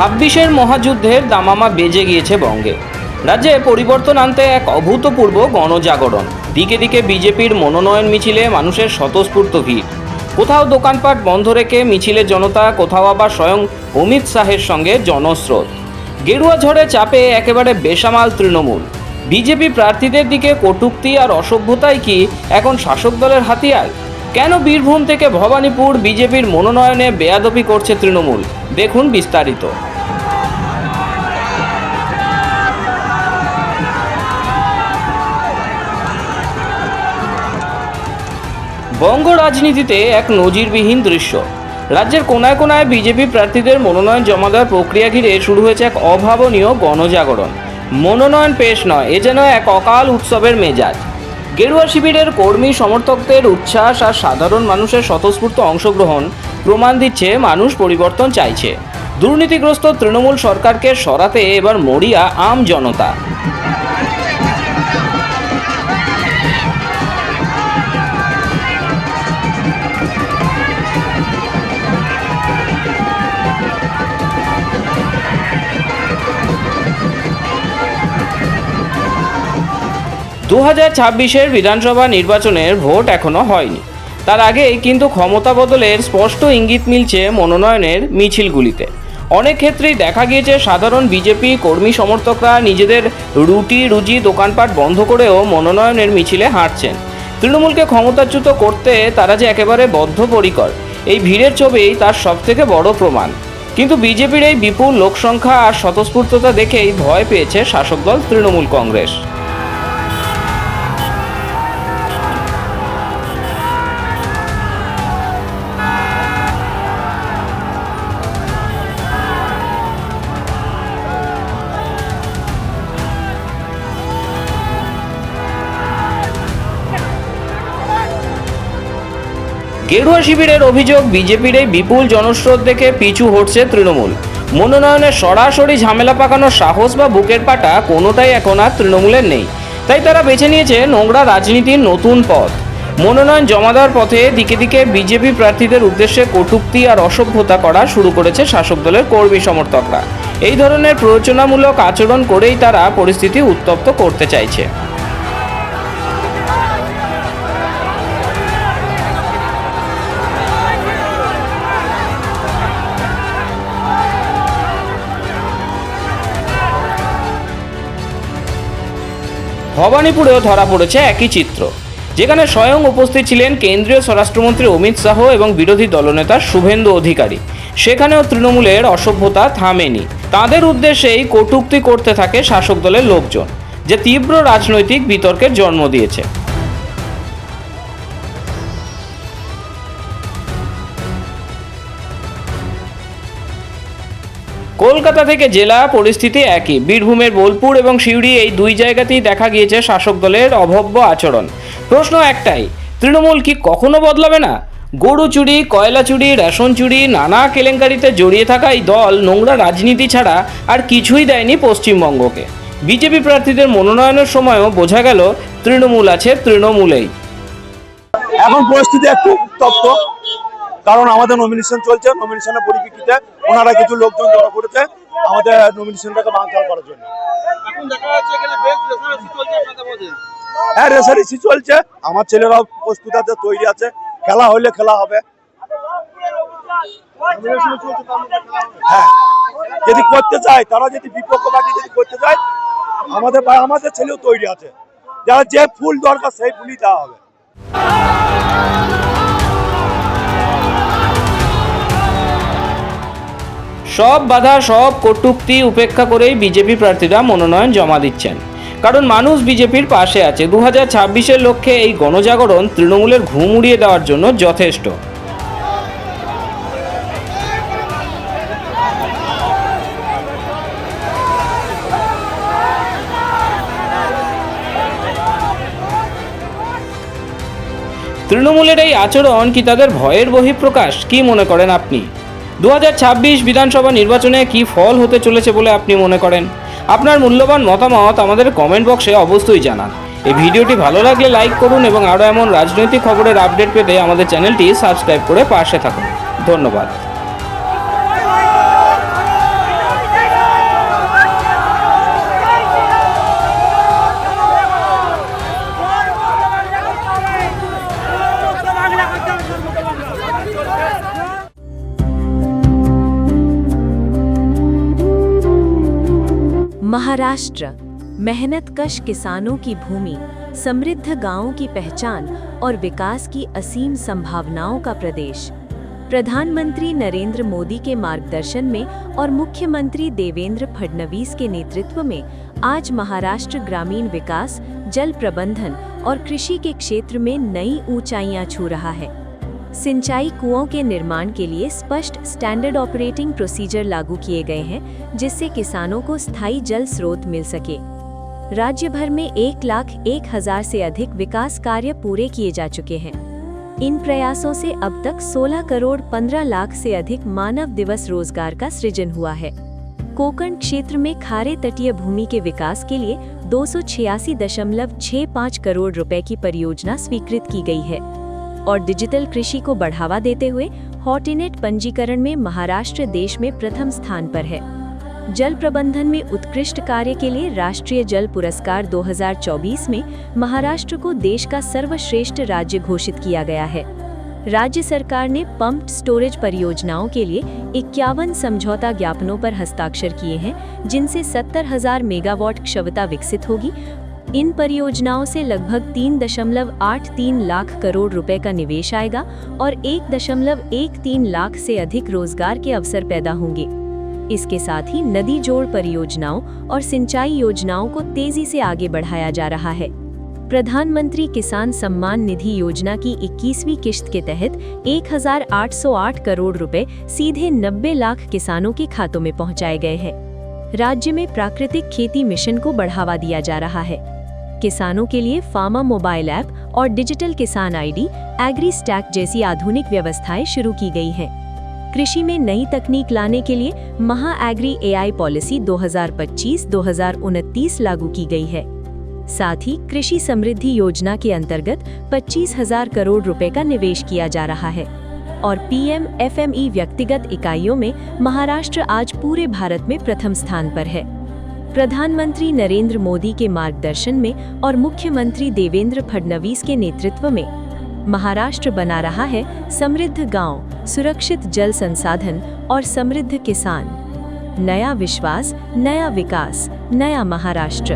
ছাব্বিশের মহাযুদ্ধের দামামা বেজে গিয়েছে বঙ্গে। রাজ্যে পরিবর্তন আনতে এক অভূতপূর্ব গণজাগরণ। দিকে দিকে বিজেপির মনোনয়ন মিছিলে মানুষের স্বতঃস্ফূর্ত ভিড়। কোথাও দোকানপাট বন্ধ রেখে মিছিলে জনতা, কোথাও আবার স্বয়ং অমিত শাহের সঙ্গে জনস্রোত। গেরুয়া ঝড়ে চাপে একেবারে বেসামাল তৃণমূল। বিজেপি প্রার্থীদের দিকে কটূক্তি আর অসভ্যতাই কি এখন শাসক দলের হাতিয়ার? কেন বীরভূম থেকে ভবানীপুর বিজেপির মনোনয়নে বেয়াদবি করছে তৃণমূল? দেখুন বিস্তারিত। বঙ্গ রাজনীতিতে এক নজিরবিহীন দৃশ্য। রাজ্যের কোনায় কোনায় বিজেপি প্রার্থীদের মনোনয়ন জমা দেওয়ার প্রক্রিয়া ঘিরে শুরু হয়েছে এক অভাবনীয় গণজাগরণ। মনোনয়ন পেশ নয়, এ যেন এক অকাল উৎসবের মেজাজ। গেরুয়া শিবিরের কর্মী সমর্থকদের উচ্ছ্বাস আর সাধারণ মানুষের স্বতঃস্ফূর্ত অংশগ্রহণ প্রমাণ দিচ্ছে মানুষ পরিবর্তন চাইছে। দুর্নীতিগ্রস্ত তৃণমূল সরকারকে সরাতে এবার মরিয়া আম জনতা। 2026-এর বিধানসভা নির্বাচনের ভোট এখনো হয়নি। তার আগেই কিন্তু ক্ষমতা বদলের স্পষ্ট ইঙ্গিত মিলছে মনোনয়নের মিছিলগুলিতে। অনেক ক্ষেত্রেই দেখা গিয়েছে সাধারণ বিজেপি কর্মী সমর্থকরা নিজেদের রুজি দোকানপাট বন্ধ করেও মনোনয়নের মিছিলে হাঁটছেন। তৃণমূলকে ক্ষমতাচ্যুত করতে তারা যে একেবারে বদ্ধপরিকর, এই ভিড়ের ছবিই তার সবথেকে বড় প্রমাণ। কিন্তু বিজেপির এই বিপুল লোকসংখ্যা আর স্বতঃস্ফূর্ততা দেখেই ভয় পেয়েছে শাসক দল তৃণমূল কংগ্রেস। গেরুয়া শিবিরের অভিযোগ, বিজেপির এই বিপুল জনস্রোত দেখে পিছু হটছে তৃণমূল। মনোনয়নে সরাসরি ঝামেলা পাকানোর সাহস বা বুকের পাটা কোনোটাই এখন আর তৃণমূলের নেই। তাই তারা বেছে নিয়েছে নোংরা রাজনীতির নতুন পথ। মনোনয়ন জমা দেওয়ার পথে দিকে দিকে বিজেপি প্রার্থীদের উদ্দেশ্যে কটূক্তি আর অসভ্যতা করা শুরু করেছে শাসক দলের কর্মী সমর্থকরা। এই ধরনের প্ররোচনামূলক আচরণ করেই তারা পরিস্থিতি উত্তপ্ত করতে চাইছে। ভবানীপুরেও ধরা পড়েছে একই চিত্র, যেখানে স্বয়ং উপস্থিত ছিলেন কেন্দ্রীয় স্বরাষ্ট্রমন্ত্রী অমিত শাহ এবং বিরোধী দলনেতা শুভেন্দু অধিকারী। সেখানেও তৃণমূলের অসভ্যতা থামেনি। তাদের উদ্দেশ্যেই কটূক্তি করতে থাকে শাসক দলের লোকজন, যে তীব্র রাজনৈতিক বিতর্কের জন্ম দিয়েছে। কলকাতা থেকে জেলা পরিস্থিতি একই। বীরভূমের বোলপুর এবং সিউড়ি, এই দুই জায়গাতেই দেখা গিয়েছে শাসক দলের অভব্য আচরণ। প্রশ্ন একটাই, তৃণমূল কি কখনো বদলাবে না? গরু চুরি, কয়লা চুরি, রেশন চুরি, নানা কেলেঙ্কারিতে জড়িয়ে থাকা এই দল নোংরা রাজনীতি ছাড়া আর কিছুই দেয়নি পশ্চিমবঙ্গকে। বিজেপি প্রার্থীদের মনোনয়নের সময়ও বোঝা গেল তৃণমূল আছে তৃণমূলেই। এখন পরিস্থিতি একটু উত্তপ্ত, কারণ আমাদের নমিনেশন চলছে। নমিনেশনের পরিপ্রেক্ষিতে ওনারা কিছু লোকজন জড়ো করেছে আমাদের নমিনেশনটাকে বানচাল করার জন্য। এখন দেখা যাচ্ছে এখানে বেশ রেসারেসি চলছে আপনাদের মধ্যে। হ্যাঁ, রেসারেসি চলছে। আমার ছেলেরাও প্রস্তুত আছে, তৈরি আছে। খেলা হলে খেলা হবে। হ্যাঁ, যদি করতে চায়, তারা যদি বিপক্ষ পার্টি যদি করতে চায়, আমাদের ছেলেও তৈরি আছে। যারা যে ফুল দরকার সেই ফুলই দেওয়া হবে। সব বাধা, সব কটূক্তি উপেক্ষা করেই বিজেপি প্রার্থীরা মনোনয়ন জমা দিচ্ছেন, কারণ মানুষ বিজেপির পাশে আছে। 2026-এর লক্ষ্যে এই গণজাগরণ তৃণমূলের ঘুম উড়িয়ে দেওয়ার জন্য যথেষ্ট। তৃণমূলের এই আচরণ কি তাদের ভয়ের বহিঃপ্রকাশ? কি মনে করেন আপনি? 2026 বিধানসভা নির্বাচনে কি ফল হতে চলেছে বলে আপনি মনে করেন? আপনার মূল্যবান মতামত আমাদের কমেন্ট বক্সে অবশ্যই জানান। এই ভিডিওটি ভালো লাগলে লাইক করুন এবং আরও এমন রাজনৈতিক খবরের আপডেট পেতে আমাদের চ্যানেলটি সাবস্ক্রাইব করে পাশে থাকুন। ধন্যবাদ। महाराष्ट्र, मेहनतकश किसानों की भूमि, समृद्ध गांवों की पहचान और विकास की असीम संभावनाओं का प्रदेश। प्रधानमंत्री नरेंद्र मोदी के मार्गदर्शन में और मुख्यमंत्री देवेंद्र फडणवीस के नेतृत्व में आज महाराष्ट्र ग्रामीण विकास, जल प्रबंधन और कृषि के क्षेत्र में नई ऊंचाइयां छू रहा है। सिंचाई कुओं के निर्माण के लिए स्पष्ट स्टैंडर्ड ऑपरेटिंग प्रोसीजर लागू किए गए हैं, जिससे किसानों को स्थायी जल स्रोत मिल सके। राज्य भर में 1,01,000 से अधिक विकास कार्य पूरे किए जा चुके हैं। इन प्रयासों से अब तक 16 करोड़ 15 लाख से अधिक मानव दिवस रोजगार का सृजन हुआ है। कोकण क्षेत्र में खारे तटीय भूमि के विकास के लिए 286.65 करोड़ रुपए की परियोजना स्वीकृत की गई है और डिजिटल कृषि को बढ़ावा देते हुए हॉटिनेट पंजीकरण में महाराष्ट्र देश में प्रथम स्थान पर है। जल प्रबंधन में उत्कृष्ट कार्य के लिए राष्ट्रीय जल पुरस्कार 2024 में महाराष्ट्र को देश का सर्वश्रेष्ठ राज्य घोषित किया गया है। राज्य सरकार ने पंप्ड स्टोरेज परियोजनाओं के लिए 51 समझौता ज्ञापनों पर हस्ताक्षर किए हैं, जिनसे 70,000 मेगावाट क्षमता विकसित होगी। इन परियोजनाओं से लगभग 3.83 लाख करोड़ रुपए का निवेश आएगा और 1.13 लाख से अधिक रोजगार के अवसर पैदा होंगे। इसके साथ ही नदी जोड़ परियोजनाओं और सिंचाई योजनाओं को तेजी से आगे बढ़ाया जा रहा है। प्रधानमंत्री किसान सम्मान निधि योजना की 21वीं किश्त के तहत 1,808 करोड़ रुपए सीधे 90 लाख किसानों के खातों में पहुंचाए गए हैं। राज्य में प्राकृतिक खेती मिशन को बढ़ावा दिया जा रहा है। किसानों के लिए फार्मर मोबाइल ऐप और डिजिटल किसान आईडी, एग्री स्टैक जैसी आधुनिक व्यवस्थाएं शुरू की गई हैं। कृषि में नई तकनीक लाने के लिए महा एग्री एआई पॉलिसी 2025-2029 लागू की गई है। साथ ही कृषि समृद्धि योजना के अंतर्गत 25,000 करोड़ रुपए का निवेश किया जा रहा है और पीएम एफएमई व्यक्तिगत इकाइयों में महाराष्ट्र आज पूरे भारत में प्रथम स्थान पर है। प्रधानमंत्री नरेंद्र मोदी के मार्गदर्शन में और मुख्यमंत्री देवेंद्र फडणवीस के नेतृत्व में महाराष्ट्र बना रहा है समृद्ध गांव, सुरक्षित जल संसाधन और समृद्ध किसान। नया विश्वास, नया विकास, नया महाराष्ट्र।